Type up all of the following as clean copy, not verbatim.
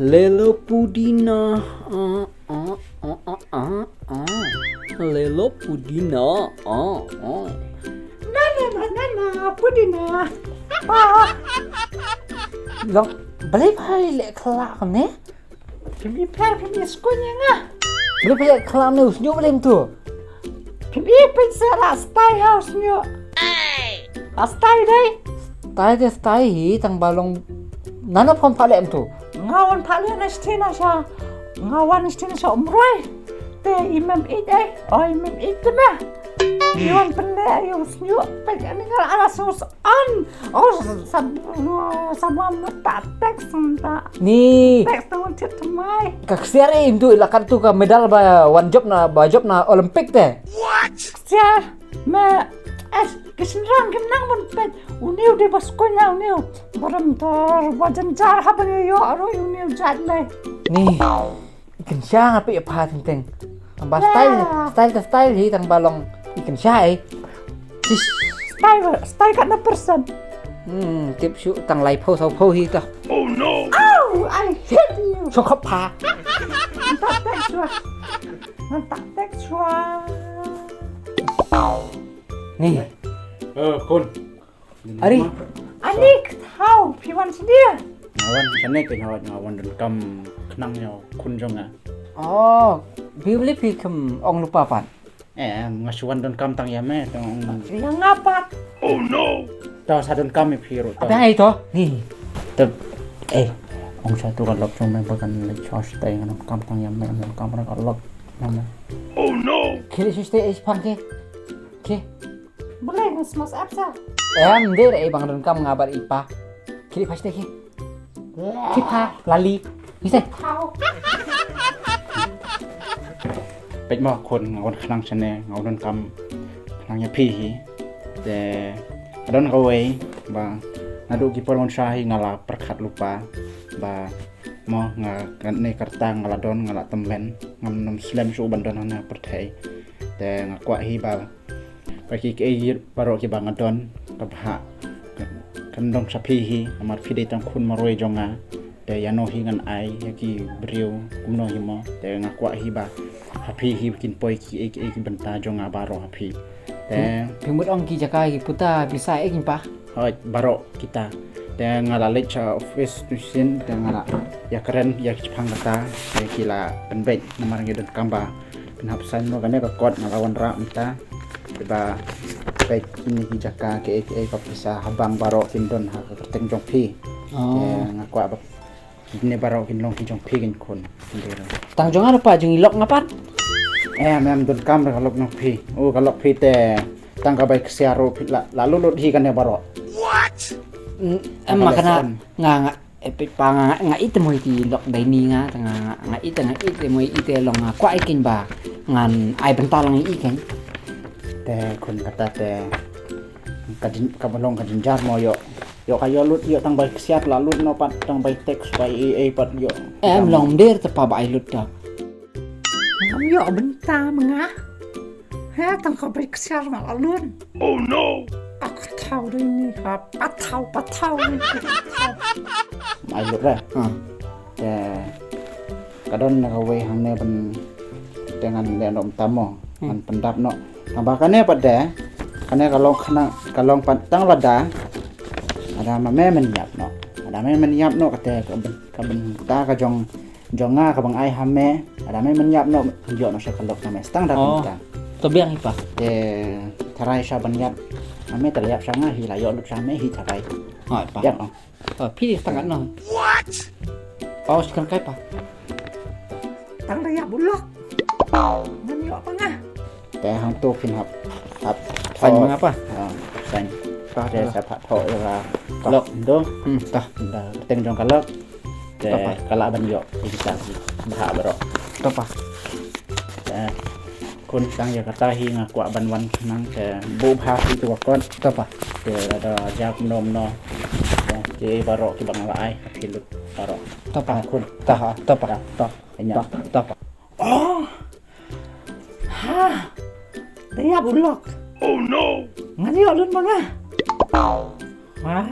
Lelo Pudina. Lelo Pudina. Nana, Pudina. Long, balik hai lek kelak ni. Pimi per pimi skunya nga. Balik hai kelak ni usnyo belum tu. Pimi pensara stay house nyo. Stay day. Stay hi tang balong nana pon palem tu. Ngawan pale na stina siya. Ngawan stina siya umroy. Te imam iday. Imam itma. Iwan pende yung snyo. Pagani nga alasos an. Sama mata teks mata. Ni Teks tu cit temai. kaksiar tu ilakan tu ka medal ba one job na Olympic te. Siya me kesenrang kenang pun pet. Uniu di baskunya uniu. Berentar wajan jar haban yo aro uniu jat le. Ni ikan syang api apa teng. Tambah style hi tang balong ikan syai. Stay kat na person. Tip shu tang lai po sau po hi ta. Oh, I hate you. So khop pa. Nantak tekstua. Ni, คุณ Ari. Anik tahu piwan sedia. ngawan sana ke ngawan dan kam kenang nyaw kun jonga Oh, bibli pi kem ong lupa pan. ngasuan dan kam tang yame tang Yang ngapat. taw sa dan kam piro Apa yang itu? Ni. tep ong sa tu kalok jong bagan le charge tay ngam kam tang yame ngam kam ra kalok nama Kili suste is pang ke. Ke. Boleh mas apsa. Dir bang don kam ngabar ipa. Kili pasti ke. Kipa lali. Bisa. Tahu. เป็ดมาคนngawan kenang sana ngawan kam kenang ya pi te adon kawe ba nadu ki polon shahi ngala perkat lupa ba mo nga ne karta ngala don ngala temben ngam nom slam su bandon hana perthai te ngakwa hi ba ki ke baro ki ba ngadon kabha kandong sapi hi amar pide tang khun maroi jonga te yano hi ngan ai ki brio kumno hi mo te ngakwa hi ba happy hi bikin poi ki benta jonga baro happy te Pimut ong ki jaka ki puta bisa ekin pa. hoi baro kita te ngala lecha office tusin te ngala ya keren ya pang kata te kila penbet namar ngedon kamba penhapsan no kane ka kot ngalawan ra mta ba baik ini ki jaka ke ka bisa habang baro kindon ha ka teng jong pi te ngakwa ba kini baro kinlong ki jong pi kin kon ndero Tang jong apa jong ilok ngapan? mem don kam ra kalok no pi kalok pi te tang ka baik siaro pi lalu lut hi kan ya baro Makana nga epi pang nga ite mo iti lok dai ni nga ite mo ite long nga kwa ikin ba ngan ai bentalang ikin. te kon kata te kadin kabalong kadin jar mo yo kayo lut yo tang baik siat lalu no pat tang baik teks by pat yo Long der te pa ba ai lut dak. Ngam yo benta mengah. Ha tang kau baik siar malalun. Oh no. Aku tahu deh ini. Patau ni. ai lut ra te kadon na kawe hamne ben dengan lenom tamo an pendap no tambahkannya pada karena kalau pantang lada ada mame menyap no kata kaben ta ka jonga ka bang ai hame ada mame menyap no jo no sekalok na mestang dah kita To biang ipa. te tarai sa banyap ame terlihat sanga hilayo lut same hi tarai Hoi pa. ya no Pilih tangan no. What? Oh sekarang kai pa. Tang dah ya bulak. Ngam yo pengah. te hang tu pin hap Pan mengapa? san pa de sa phat tho ra kalok do Tah. da teng jong kalok te Apa? kala ban yo kita bah baro To pa. te kun sang ya kata hi ngakwa ban wan nang te bu bha hi tu kon To pa. te ada jak nom no te baro ki bang ai pilut baro To pa. kun Tah. To pa. to nya To pa. Dah ya bulak. Oh no. Ngam yo lun mengah. Wah.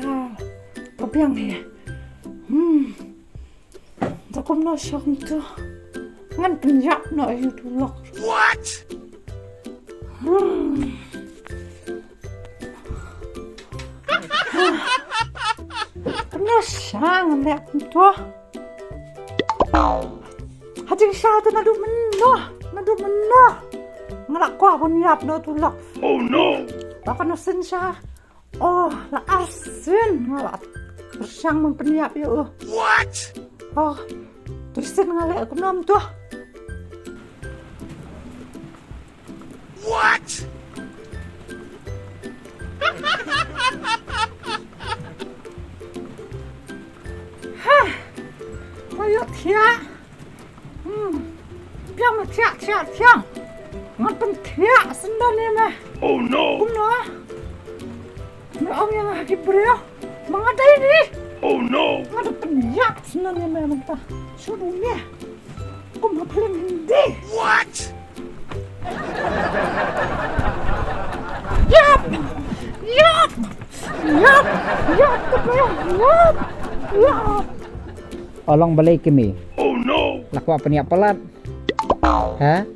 Tapi yang ni. Takum na siyang to. Ngan penyak na ayo tulak. What? Penasang na to. Hajing siya to nadu menno. Ngalak ko ako niyap na tulak. Oh no! Baka nasin siya. Oh, laasin. Ngalak. Bersang mempeniap ya. What? Oh, tulisin ngalak aku nom to. What? Hah. Kayak tiak. Biar tiak. Ngan tiak sendan ni meh. Oh no. Kumno. Merong yang lagi beriau. Mengadai ni. Oh no. Ngada penyak sendan ni meh mentah. Suruhnya. Kumno paling hindi. What? Yap. Olong balik kami. Oh no. Laku apa ni apalat? Ha?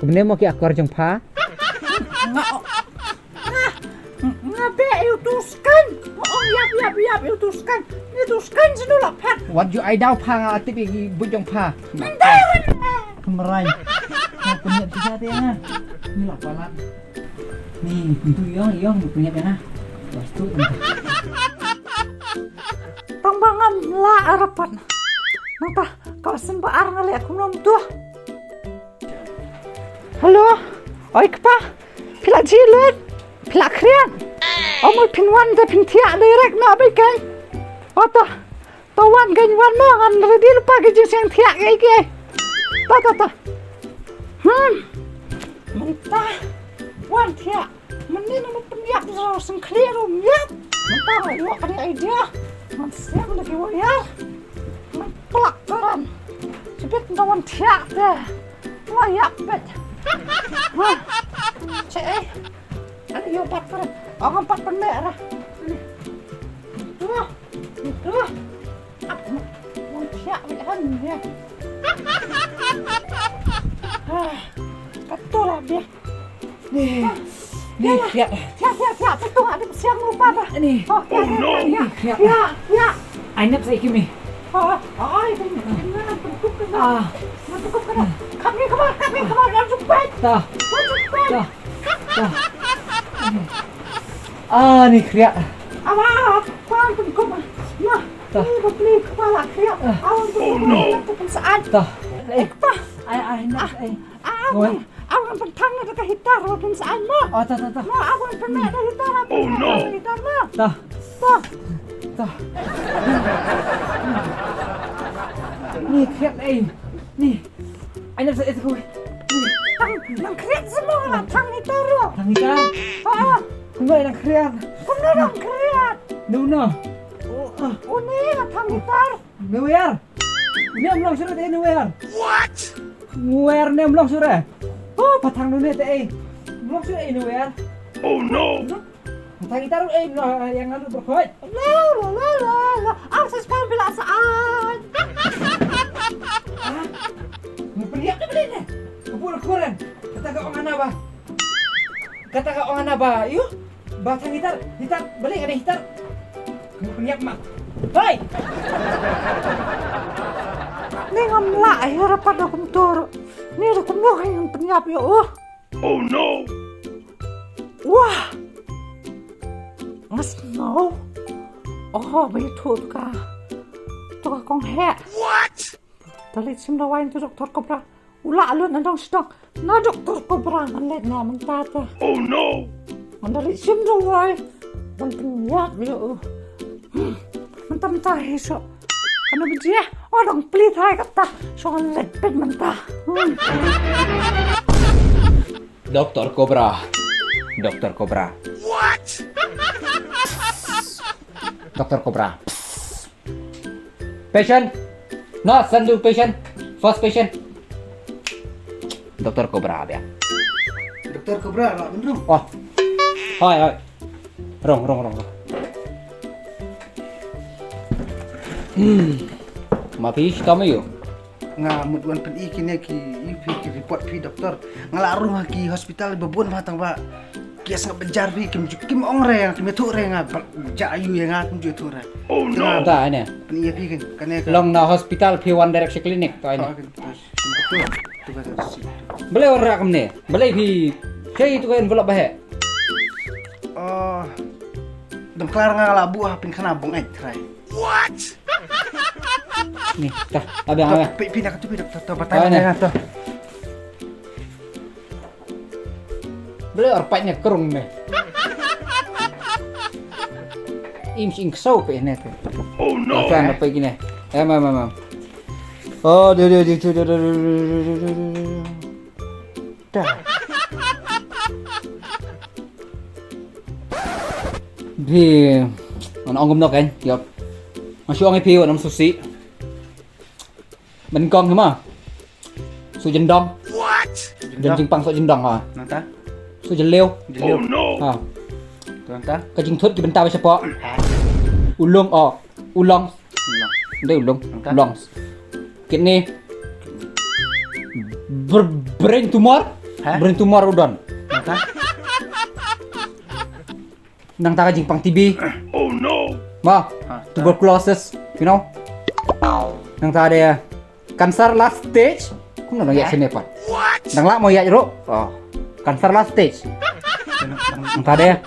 Kemudian mau ki akor jeng pa? Ngabe utuskan. Oh yap utuskan. Utuskan senulak pat. What you ai dau pa atip i bujong pa. Mendawan. Kemerai. Punya bisa dia na. Ni lah palat. Ni pintu yong punya dia na. Wastu. Tambangan la arapan. Nata kawasan baar ngali aku nom tuh. Halo. Oi kepa. Pila jilet. Pila krian. Omul pinwan da pintia direk na bikai. Oto. Tawan ganyan mo ngan ready lupa gijing siyang tiak gigi. Ta. Menta. Wan tiak. Menin mo peniak sa sengklero miap. Menta wa kani idea. Siap lagi wayar. Pelakaran. Sebut tawan tiak deh. Wayak bet. Cek. Ada yo pat per. Orang pat merah. Itu. Apa? Wan tiak kan ya. Katul dia. Nih, ya. Tiap. Betul ada siang lupa dah. Nih. Oh no. Ya. Ainap sa ikimi. Ay, benar bentuk kena. Bentuk kena. Kami kemar langsung baik. Tah. Langsung baik. Nih kriak. Awak, pan bentuk. Nah, ini beli kepala kriak. Awak bentuk pensaan. Tah. Apa? Ainap sa Awak pentang ada kehitar pensaan mo. Oh, tah. Nah, awak pernah ada hitar. Oh no. Hitar mo. Tah. Nih kriak Nih. Ainap sa ito. Nang kriak semua tang hitar lo. Tangita. Kumai nang kriak. Kumai nang kriak. Nuno. Uni tang hitar. Nuwer. Niam long surat nuwer. What? Nuwer niam long surat. Oh, patang nunet long surat nuwer. Oh no. Tang hitar yang lalu berkot. La. Akses pang bilasaan. Muperiak ka beli na. Kupuran. Kata ka orang ba? Iyo. Batang hitar balik ada hitar. Muperiak mak. Hai. Ni ngamla akhirnya pada kumtur. Ni ada kumlo yang penyap ya. Oh no. Wah. Mas no. Oh, betul ka. Tuh kong he. What? Dalit sim dawain tu doktor Kobra. Ula alun andong sedang. Na doktor Kobra ngalet na mentata. Oh no. Dalit sim dawai. Dan penyap ya. Mentah esok. Ano ba diya? Orang pelit hai kata. So lepet mentah. Doktor Kobra. What? Doktor Kobra. Patient. No, sandu patient. First patient. Doktor Kobra dia. Doktor Kobra lah bener. Oh. Hai. Rong. Ma pi tama yo. Nga mudwan pen ikin ki report pi doktor. Ngalaru ki hospital bebun matang ba. Kias nga benjar pi kim ong re yang kim tu re nga ja ayu yang nga kim tu re. Oh no. Ta ne. Pen iya pi kan kane Long na hospital pi One Direction Clinic to ne. Tu ba si. Bale ora kam ne. Bale pi kay tu kan envelope bahe. Oh. Dam klar nga labu ha pin kana bung ai trai. Ni, tah, abang abang. Pindah ke tu pindah tu Ah, batang ni. nga tu. Bale orpatnya kerung ne. Im sing sau pe ne tu. Oh no. Kan apa gini? Mam. Oh, dia. Dah. Thì ông ngâm đâu cái kiểu mà xuống cái phiêu ở trong sushi mình con thế mà su chân đông chân chừng bằng su chân đông hả Nang ta? su chân leo Oh no. à Tu nang ta? cái chừng thốt cái bên tao bây giờ ulong ulong đây ulong kini brain tumor Hah? brain tumor udon Nang ta? nang taka jing pang TB. Oh no. Ma, tuberculosis, you know. Nang ta ada cancer last stage. Kung nang ya sini pa. Nang la mo ya ro. Oh. Cancer last stage. Nang ta ada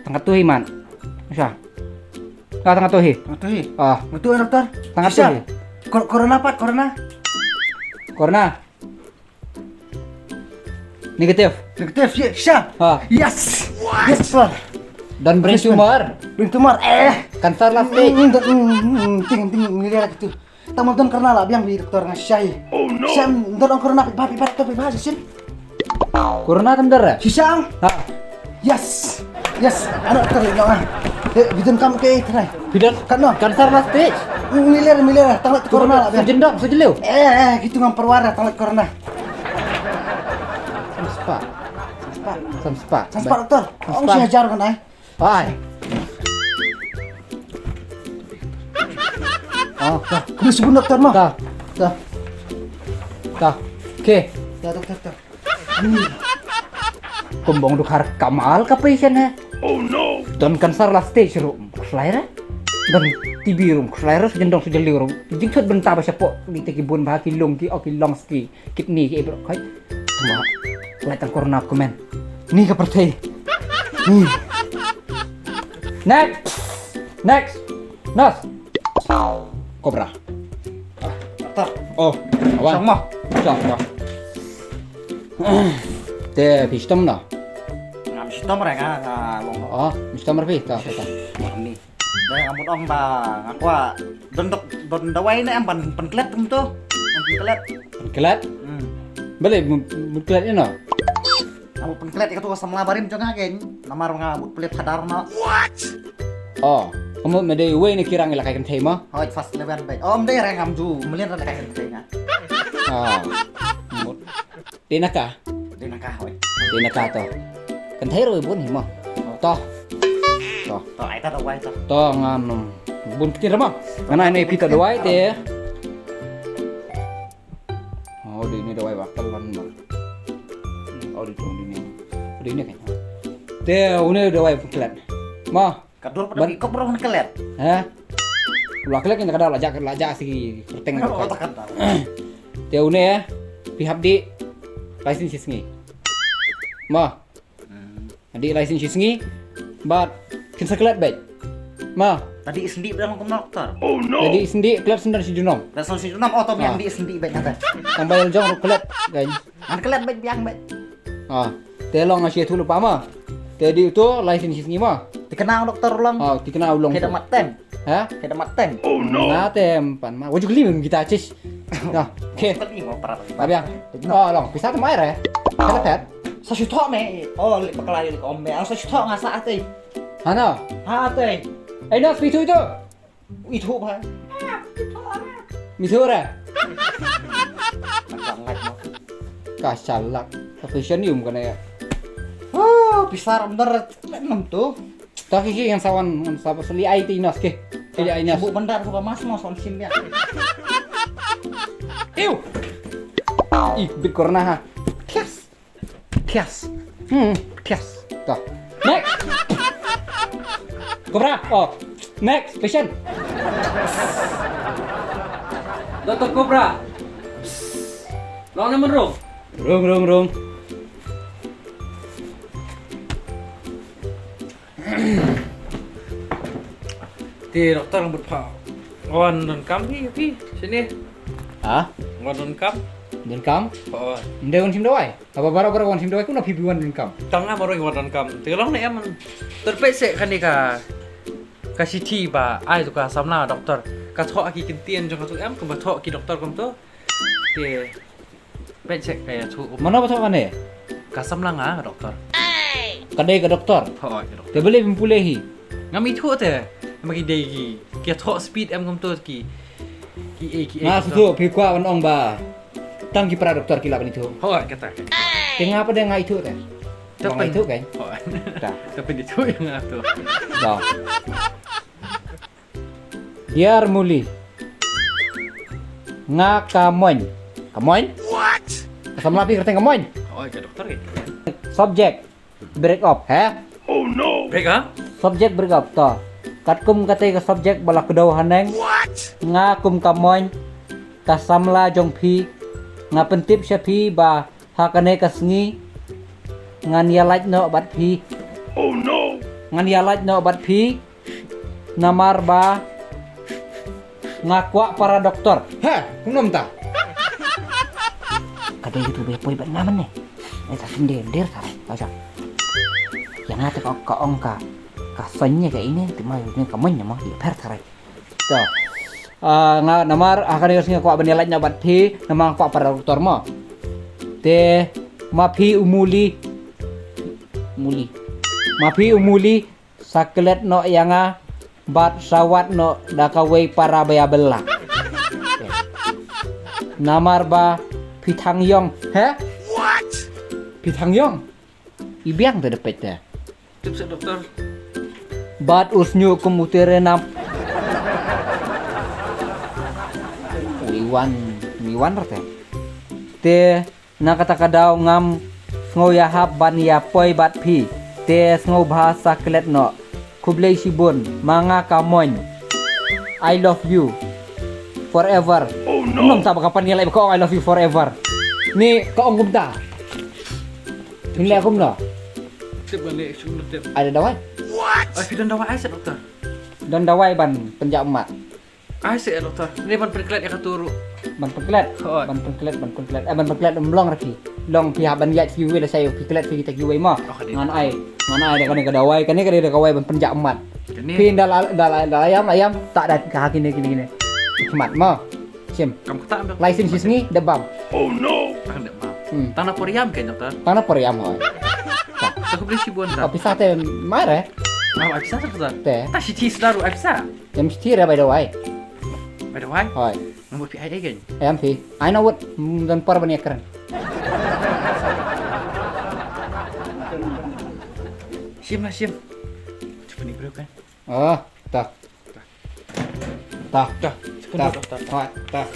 tengah tuhi man. Siya. Ka tengah tuhi. Ngatui. Ah, Ngatui dokter. tengah Bisa. tuhi. Corona pat, corona. Corona. Negatif. Negatif, ya, Syah. Ah, Yes. Yes, sir. dan brain tumor. Bring tumor. Cancer last stage. Ting nilihat itu. Tamutan karena lah biang bi dokter ngasih. Oh no. Syah, ndon corona pat sin. Corona tam dara. Si Syah. Ha. Yes. Yes. Ano dokter no ah. Bidun kam ke try. Bidan Kan no. cancer last stage. Milir tanglet corona lah biang. Sejendang, sejelew. Gitu ngam perwara tanglet corona. Samspa. Samspa. Sampai dokter. Oh, si hajar kan ai. Bye. Oh, dah, Kena sebut dokter mah. dah, dah, dah. Okay. Ya dokter. Kumbang duk har kamal ka patient hai. Oh no. Dan cancer last stage ro. Khlaira. Dan TB ro. Khlaira sejendang sejelew ro. Jing thot benta ba siapa ni teki bun ba ki lung ki o ki lungs ki kidney ki bro. Kai. Tama. Kelihatan corona aku men. Ni ka pertai. Ni. Next. Nas. Cobra. Dokter. Oh, awan. Sama. Sama. Te pistom na. Ngam si Tom rek wong Oh, pistom rapi ta. ni. Dah ngamut ong ba ngakwa don dawai na am pan klet tum tu. Pan klet. Kelat. Balik kelat ni na. Amu pan klet ikatu sam labarin jong hagen. Namar ngamut pelit hadar na. Oh, kamu mede we ni kirang ila kai kan tema. Hoi fast leban baik. Om deh rek ngam ju melian ra kayak tengah. Ah. Mut. Dinaka. Dia nak hoi. Dinaka to. Kan thấy rồi bun hima. To. To ai ta dawai to. To ngam bun kira mah. Ngana ini pita doai te. Oh, di ini doai bakalan mah. Oh, di ni. Di ini kan. Te une doai kelat. Mah. Kadur pada kok bro kelet. Hah? Ulah kelak yang kadang lajak si kerteng Oh tak kata. Dia une ya. Pihak di license sisngi. Ma. Di license sisngi. But kinsa kelat baik. Ma. Tadi sendi bilang ke dokter. Jadi sendi kelab sendar si Junom. Dasar si Junam otom yang di sendi baik kata. Ang bayal jong ro kelat kan. An kelet baik biang baik. Ah. Telong ngasih tu lupa ma. Jadi itu license sisngi ma. Dikenal dokter ulang. Ah, dikenal ulong. Keda maten. Hah? Keda maten. Nah, tem pan ma. Wajib lim kita cis. Nah, oke. Tadi mau parat. Abiang. Oh, long. Bisa tu mai re. Kelat. Sa syutok me. Oh, li pakalay li kombe. Ang sa syutok nga sa ate. Hana. Ha ate. Eh, nas itu. Itu ba? Misura. Naglangat mo. Kasalak. Profesional kan ya. Oh, pisar bener. Enam tuh. Tapi sih yang sawan seli IT nas ke. Tidak ini. Sebut bentar suka mas soal SIM ya. Iu. Ih, bit corona ha. Tias. Tias. Tias. Tuh. Next. Cobra. Oh. Next patient. Dr. Cobra. Long naman rong. Rung. Di dokter rambut pak. Wan dan kamพี่ sini. Ah, Wan dan kam. dan kam. Oh. Ndai wan sim dawai. Apa bara wan sim dawai ku na pipi wan dan kam. Tengah baru wan dan kam. Tolong nih man. Terpesek kan ni ka. Kasih ti ba ai tu ka samna dokter. Ka thok aki kintien jong ka tu em ka ba thok ki dokter kom tu. Ti pesek kayak tu. Mana apa kan ni? Ka samna nga dokter. Kadai ke doktor. Oh, dokter. Dia boleh mempulehi. Ngami tu te. Magi degi. Ki thok speed em kom tu ki. Ki. Nah, tu pi kwa wan ong ba. Tang ki para doktor kila ban itu. Oh, kata. Tengah apa dia ngai itu teh? Ngai itu kan? Oh. Dah. Tapi itu yang tu. Dah. Biar muli. Nga kamoy. Kamoy? What? Sama lapi kerteng kamoy. Oh, ke dokter ke. Subject. Break up, ha? Break ah? Subject break up to. Katkum kate ke subject bala kedaw haneng. What? Nga kum kamoy. Kasamla jong pi. Nga pentip siya pi ba hakane kasngi. Ngan yalaj no bat pi. Oh no. Ngan yalaj no bat pi. Namar ba ngakwa para dokter. Ha, kung ta. Kada itu be poi bat naman ne. Ai ta der ta. Baca. Yang ngata ka ong ka sanya kayak ini timah ini kamunya mah di per tarai. Tuh. Nga namar akan harusnya kwa benelaj na bat pi namang kwa para dokter mo. Te mapi umuli saklet no yanga bat sawat no dakaway para bayabela. Namar ba Pitangyong. He? What? Pitangyong. Ibiang tu depet ya. Tips dokter. Bat usnyu kumuterenam. Liwan rete. Te nakata kadaw ngam ngoyahap ban ya poi bat pi. Te ngo bahasa klet no. Kublay sibun mga kamoy. I love you forever. Oh no. Belum tak kapan nilai ko I love you forever. Ni ko ong gumta. Nilai aku no. Tip balik sungguh tip. Ada dawai? What? Oh, dan dawa ai dokter. Dan dawai ban penjak emak. Ai dokter. Ini ban perkelat yang katuru. Ban peklet. Oh. Ban peklet emblong rapi. Long pihak ban yat kiwe da saya peklet kita kiwe mah. Ngan ai dah kan dawai kan kada kawai ban penjak emat. Pin ayam tak ada kaki gini. Cemat mah. Sim. Kamu kata ambil. License sini debam. Oh no. Tanah maaf. Tanah Poriam kan dokter. Tanah Poriam hoy. Aku beli sibuan dah. Tapi sate mare. Apa bisa dokter? Teh. Tak si sedaru bisa. Yang mesti ra by the way. By the way. Hoy. Nombor PI kan. Ayam pi. I know what dan par banyak keren. Sim. Coba ni bro kan. Oh, tak. Sebentar dokter. Hoy, tak.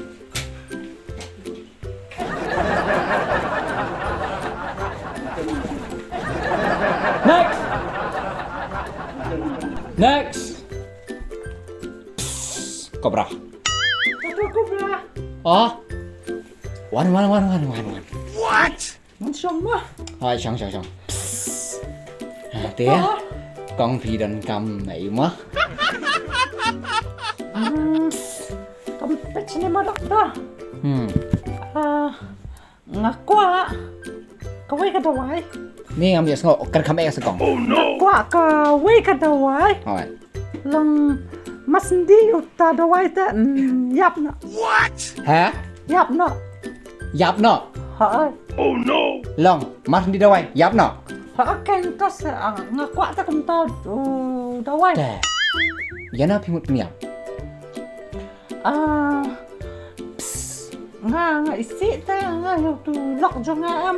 Next. Cobra. Dr. Cobra. Oh. Wan. What? Inshallah. Hai, sang. Tía. Con phi dan kam này mah. Tempat sini mah dokter. Ngakwa. Kawai kadawai. Ni ngam ya ngok kan kam ek sekong. Ngakwa kawai kadawai. Hai. Lang masndi utta dawai ta yap na. Hả? Yap na. Yap no. Ha. Long, mas di dawai. Yap no. Ha kan tas ngakwa ta kum ta dawai. Teh. Yana pimut niam. Nga isi ta nga yo tu lok jo nga am.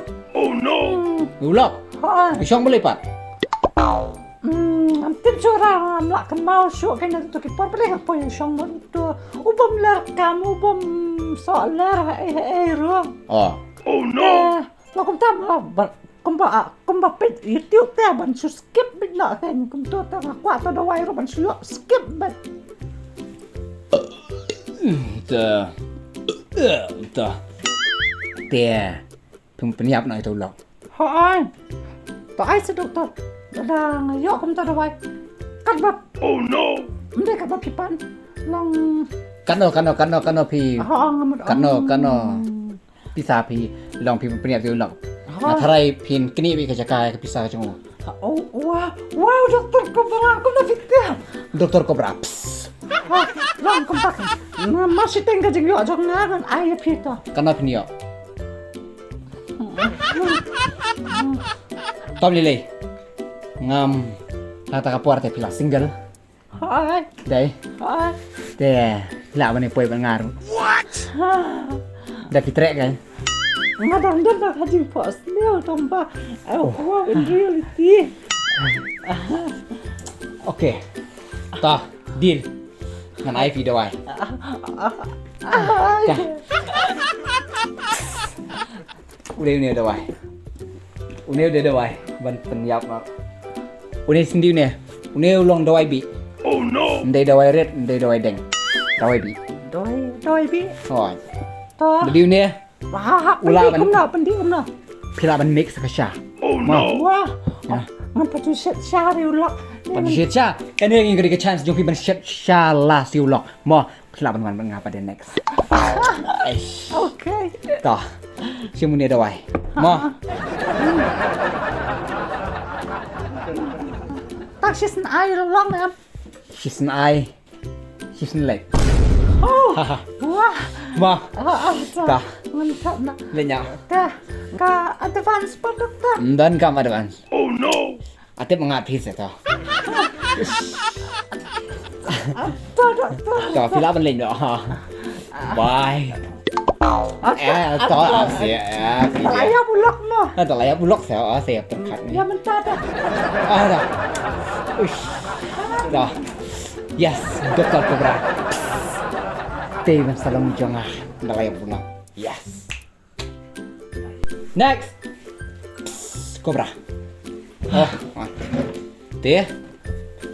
Ulok. Ha. Isong boleh pat. Tim sura amla kan mau syuk kan tu ki por boleh apa yang syong mon tu ubam ler kamu ubam soaler ro Oh. lo kum tam kumba pit YouTube ta ban su skip bit na kan kum tu ta kwa ta do wai ro ban su skip bat Tè Thùng phần nhập này tụi lọc hai ta ai se doktor da yo kum ta do wai kat bab oh no mde kat bab pipan long Cắn nó phi ngam Cắn nó Pisa phi Lòng phi phần nhập tụi lọc Thà đây phi kini bị cái chakai cái pisa trong ngủ oh wow doktor kum na fikir Doktor Cobra Psst Lang kum tak masih tinggal jeng yo jong ngan ai pita Cắn nó phi niệm Tom Lily Ngam Lata kapuarte pila single hai Đây hai Tè Lạ bên này quay bên ngaru Đã phi trek kan ngadang dan dah haji pas neo tomba wow in reality Ok Ta Deal Ngan ai phi đâu ai Cà Udah đâu ai Udah đâu ai Ban penyap nak Udah sendiri nè Udah long đâu ai bị Oh no Đây đâu ai red Đây đâu ai đen Đâu ai bị doi bi Rồi to Udah nè ulah pendi kum na Pila ban mix ke sya Oh wah ngapa tu set syari ulah Ban shit sya Kan dia ingin ke chance Jom pi ban shit sya lah si ulok Mo Pila ban ngapa dia next Eish okay Ta Si mun đâu ai Mo tak sis ai long em She's an eye She's an leg wah Mo Ta mantap na Lên nhau ka advance pa doktor Dan kam advance Oh no Atip mengat pis ta to doktor Ta pila ban lên đó Bye To asyik saya bulak mo Tak layak bulok saya asyik terkat ni ya mentad Dah Uish Dah Yes Doktor Cobra Teh ban salong jongah Dah layak bulok Yes Next Cobra Oh Teh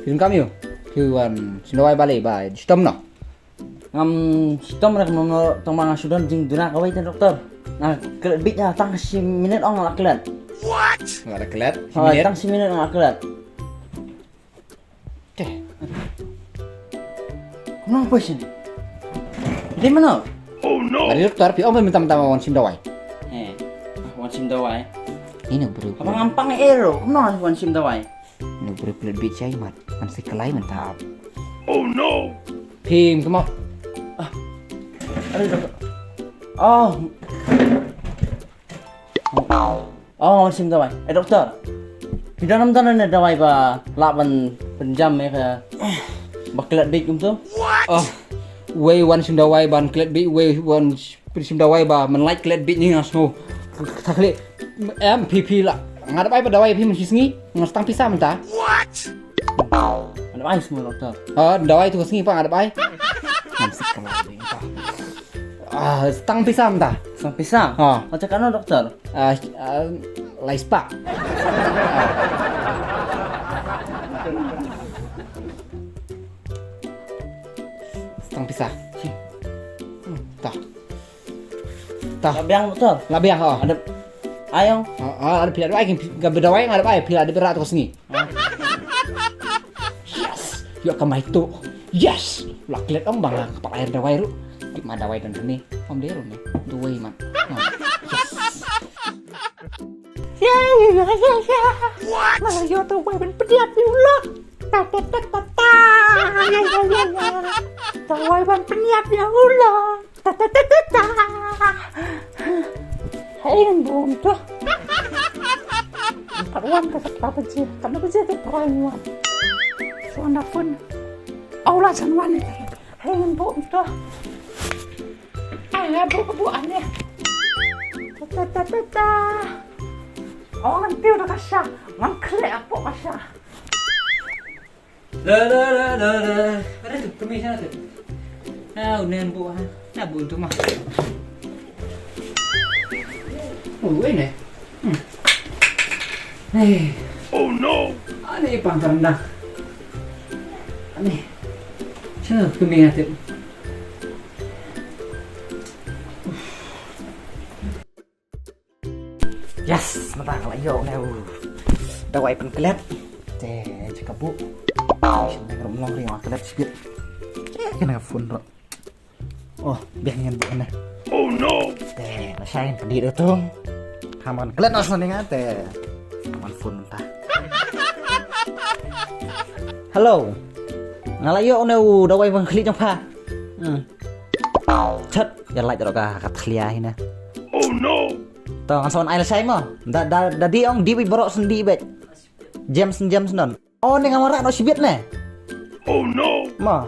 Film kami yuk Film Sindawai balik Bye Stom no Stom rek nono tomang sudan jing duna kawai ten doktor. Nah, kelet bit ya tang si minit ong la kelet. Nggak ada kelet Tang si minit ong la kelet. Teh Kenapa apa sini? Di mana? Dari dokter Pi om minta-minta wan Sindawai Wan sim dawai. Ini bro Apa ngampang ero? Kenapa wan sim dawai? Ini bro kelet bit cai mat Man si kelai mentap Oh no Pim kemau Aduh doktor. Wan sim dawai. Doktor. Di dalam tanah ada dawai ba laban penjam ya ba kelet bit tu. Way wan Sindawai ban kelet bit Way wan Sindawai ba Man like kelet bit ni ngasno Takli Em PP lah Ngadap ai pada Way Pi man singi Ngas tang pisah mentah Ada ai semua doktor. Dawai tu singi pa ngadap ai Man si kelai Tang pisah mentah Sang pisang. Macam mana dokter? Lai spa Tang pisah Tah Tah Biang doktor. Labiang Ada ayong. Ada pila dawai Gak berdawai ngadap ai Pila ada berat tu singi Yes Yuk kamai tu Yes Lah kelet om bang kepala air dawai ru Di mana dawai dan ni Om deru ni Dua man ya malah yo tu wei ben pediat ni ulah ta ya ta wei ben pediat ya ulah ta hai kan bom tu Parwan ka sa pajit kan pajit tu parwan so anda pun aulah sanwan hai kan bom tu bu ane ta Oh, ngan piu dah kasya, ngan kelek apa kasya. Lah. Ada tu kemis sana tu. Unen bu ha. Nak bu tu mah. Ini. Oh no. Ani pang rendang. Ani. Kemis tu. Yes, mata kalau yo neu. Dawai penkelet. Cakap bu. Sinang long ring kelet sikit. Kena phun ro. Oh, biangin bu na. Oh no. Nasain pandi do tu. Kaman kelet nos ninga kaman phun ta. Hello. Ngalayo neu dawai penkelet jong pha. Chat, ya like ro ka kat khlia hina. Oh no. Tong son ai sai mo. Da di ong di borok sendi bet. James non. Oh ni ngamara no sibit ne. Oh no. Ma.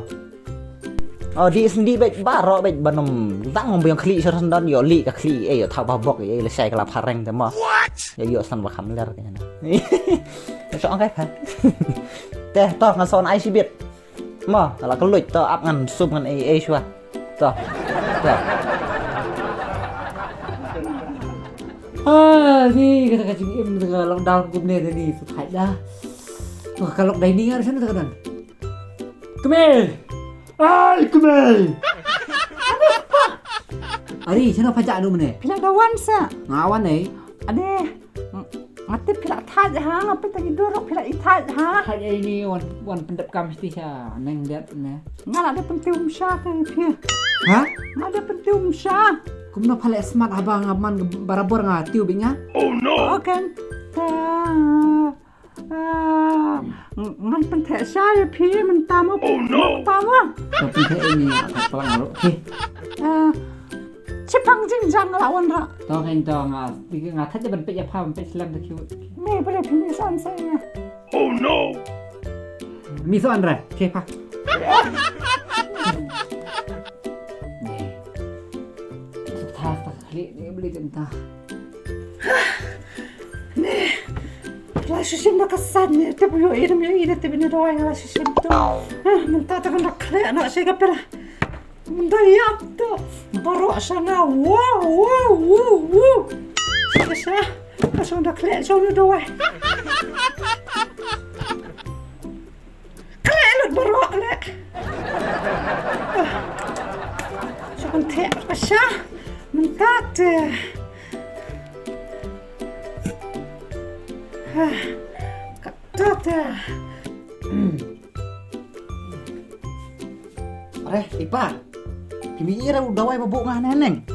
Oh di sendi bet barok bet banom. Tak ngombe yang kli sor sendon yo li ka kli yo thau ba bok yo le sai kala pareng te mo. Yo san ba kham ler ke na. So ang kai pha. Teh to ngan son ai sibit. Ma, ala ka luit to ap ngan sum ngan ai shwa. To. Ni kata kacing im dengan lockdown gubne tadi sudah dah. Wah kalau dining ada sana tekan. Kemel. Kemel. Ari, sana pajak anu mana? Pila dawan sa. Ngawan Ade. Mati pila taj ha, ngapi tadi dorok pila itaj ha. Hari ini wan pendap kam mesti sa neng dat ne. Ngal ada pentum sya kan pia. Hah? Ada pentum sya. Kumna pala smart abang aman barabor nga tiu binga. Oh no. Oken. Ngan pentek sya ya pia mentamo. Oh no. Tamo. Tapi ini akan pelang lo. Cipang jingjang lawan ra. Tong hen tong nga thắt cho bên pe ya pha bên pe slam the cute. Me boleh pilih san saya. Oh no. Mi so andre. Ke pa. Ni beli entah. La susim nak kesan ni, tapi yo iram yo ida tapi ni doang la susim tu. Mentah tak nak kle nak saya kapela. Dayap tu, baru sana wow. Saya pasal nak kle so ni doang. Kle lut baru lek. So kan teh pasal. Mentat. Katot. Are, ipa. Kimi ira dawai babuk ngah neneng.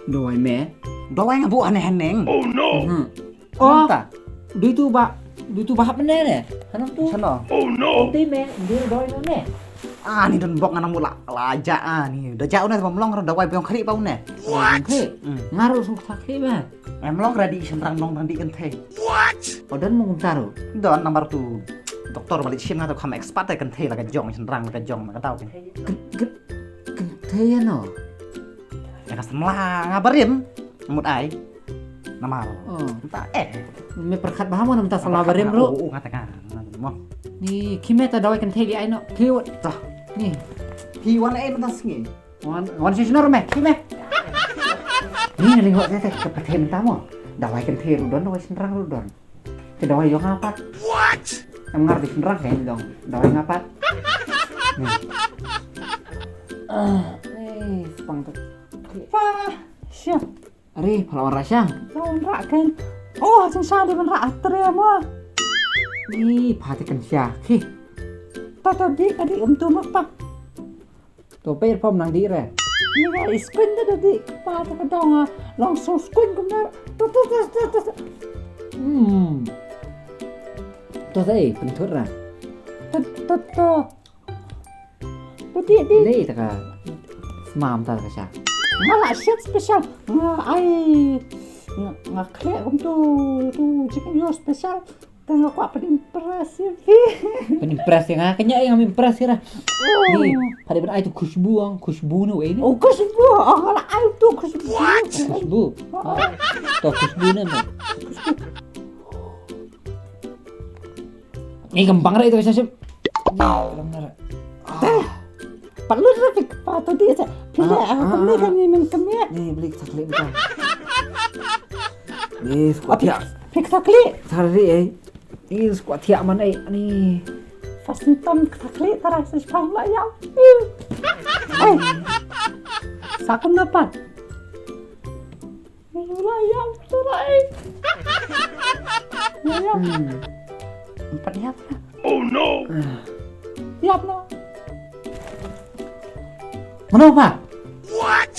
Doi me. Dawai ngabuk aneh neneng. Oh no. Oh. Dui tu bahap mana ne? Hanam tu. Sana. Oh no. Ti me, dia doi me. Ni don bok ngana mula lajak ni. Da jauh na mamlong ro dawai peong khri pau ne. What? Ngaruh sung sakit ba? Mamlong radi senrang nong radi kenthe. What? Odan mong taruh. Don nomor tu. Doktor balik sim ngata kam expert kenthe la ka jong senrang la ka jong ka tau ke. Kenthe no. Ya ka semla ngabarin. Mut ai. Namar. Ta Me perkat bahamo nam ta salah barem ro. Oh ngata ka. Mo. Ni kimeta dawai kenthe di ai no. Kiwat. Tah. Ni. Hi wan ai man singi. Wan si senor me. Kime. Ni lingok teh ke pethe mentamo. Dawai kenthe rudon dawai senrang rudon. Ke dawai yo ngapat. What? Em ngarti senrang kayak dong. Dawai ngapat. Sepang tu. Pa. Siap. Ari, palawan rasyang. Lawan ra kan. Oh, sing sa di man ra atre mo. Ni patikan siya. Ki. Tata di kadi tu mak pa. To pe pom nang di re. Ni ga iskun da di pa ta dong langsung skun ko na. Tu. To sai pentur ra. Tu. Tu di. Lei ta ka. Smam ta ka siya. Malah shit special. Ai ngakle tu chicken yo special. Tengok ko apa impresif. Penimpresi nga kanya yang impresi ra. Ni, pada ben ai tu khushbu no ini. Oh, khushbu. Ala ai tu khushbu. Khushbu. To khushbu na mo. Ni gampang ra itu kasi Kalau benar. Perlu trafik patut dia saya. Pilih kami kan yang kami. Nih beli sakli kita. Nih squat ya. Pik sakli. Sari ini squat ya mana nih. Fasintan sakli terasa sepang lah ya. Sakun dapat. Layang surai. Layang. Empat ya. Oh no. Ya no. Mana Pak? What?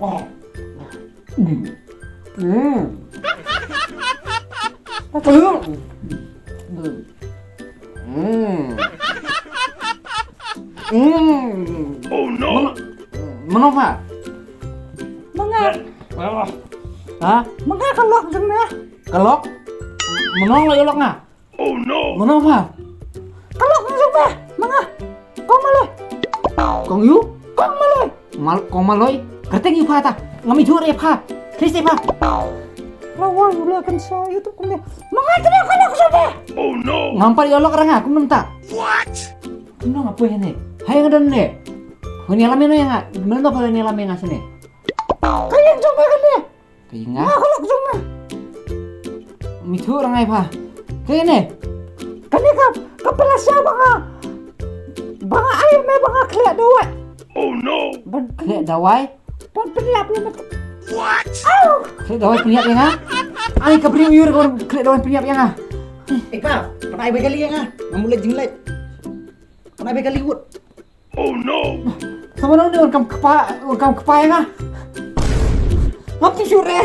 Oh no. Mana Pak? Mengah. Hah? Mengah kelok sana. Kelok? Mana ngelok nggak? Oh no. Mana Pak? Kelok sana. Mengah. Kau malah. Kong yu? Kau malah. Kong maloi? Kerteng yu Pak ta? Ngami jure Pak. Kristi Pak. Lawan ulah kan saya YouTube kumnya. Mengah tidak kelok sana. Oh no. Ngampar yolok orang aku minta. What? Kena apa ini? Hai ngadan ne. Huni alame no yang mana apa ni alame ngasine? Kalian coba kan dia. Kayinga. Kelok sana. Mitu orang ai Pak. Kayane. Kani kepala siapa banga? Banga air me banga kelak dua. Oh no. Ban Kle dawai. ban peniap lu mek. What? Kle dawai peniap yang ah. Ai kabri uyur kon kle dawai peniap yang ah. Pak, kena ibu kali yang ngamulet jinglet. Kena ibu kali wud. Oh no. Sama dong dia kam kepa yang ah. Ngapi syure.